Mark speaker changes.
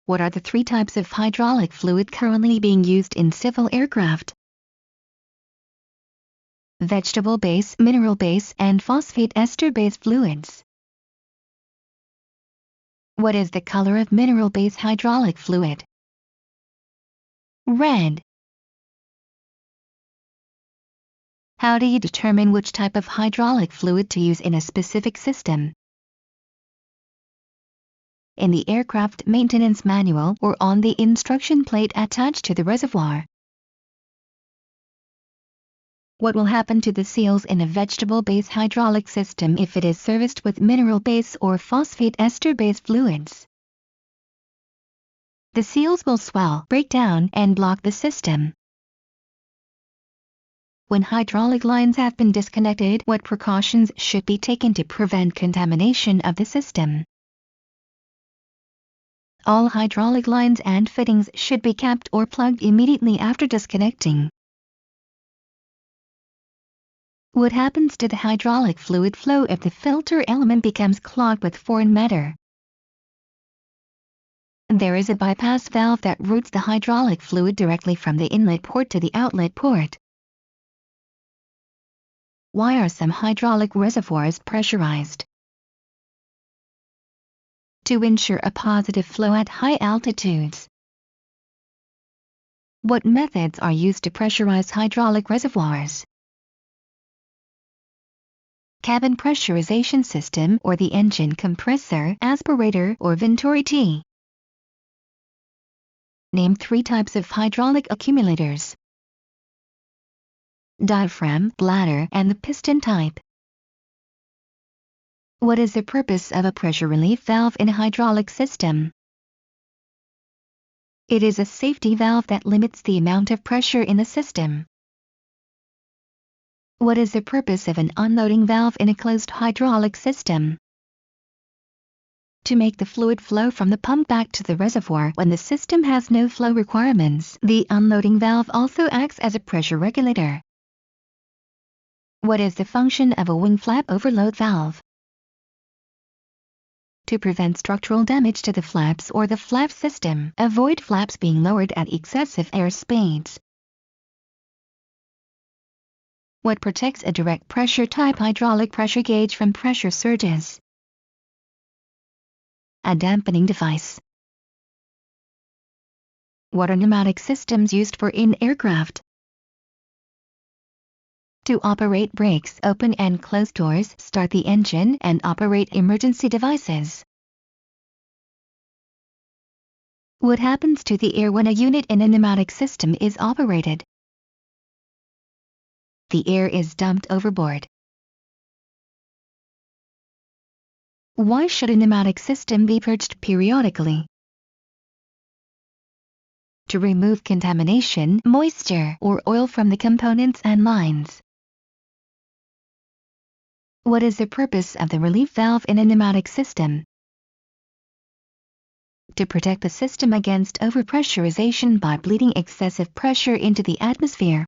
Speaker 1: What are the three types of hydraulic fluid currently being used in civil aircraft? Vegetable base, mineral base, and phosphate ester base fluids. What is the color of mineral base hydraulic fluid? Red. How do you determine which type of hydraulic fluid to use in a specific system? In the aircraft maintenance manual or on the instruction plate attached to the reservoir. What will happen to the seals in a vegetable-base hydraulic system if it is serviced with mineral base or phosphate ester base fluids? The seals will swell, break down, and block the system. When hydraulic lines have been disconnected, what precautions should be taken to prevent contamination of the system? All hydraulic lines and fittings should be capped or plugged immediately after disconnecting. What happens to the hydraulic fluid flow if the filter element becomes clogged with foreign matter? There is a bypass valve that routes the hydraulic fluid directly from the inlet port to the outlet port. Why are some hydraulic reservoirs pressurized? To ensure a positive flow at high altitudes. What methods are used to pressurize hydraulic reservoirs? Cabin pressurization system or the engine compressor, aspirator, or Venturi. Name three types of hydraulic accumulators. Diaphragm, bladder, and the piston type. What is the purpose of a pressure relief valve in a hydraulic system? It is a safety valve that limits the amount of pressure in the system. What is the purpose of an unloading valve in a closed hydraulic system? To make the fluid flow from the pump back to the reservoir when the system has no flow requirements. The unloading valve also acts as a pressure regulator. What is the function of a wing flap overload valve? To prevent structural damage to the flaps or the flap system, avoid flaps being lowered at excessive air speeds. What protects a direct pressure type hydraulic pressure gauge from pressure surges? A dampening device. What are pneumatic systems used for in aircraft? To operate brakes, open and close doors, start the engine, and operate emergency devices. What happens to the air when a unit in a pneumatic system is operated? The air is dumped overboard. Why should a pneumatic system be purged periodically? To remove contamination, moisture, or oil from the components and lines. What is the purpose of the relief valve in a pneumatic system? To protect the system against overpressurization by bleeding excessive pressure into the atmosphere.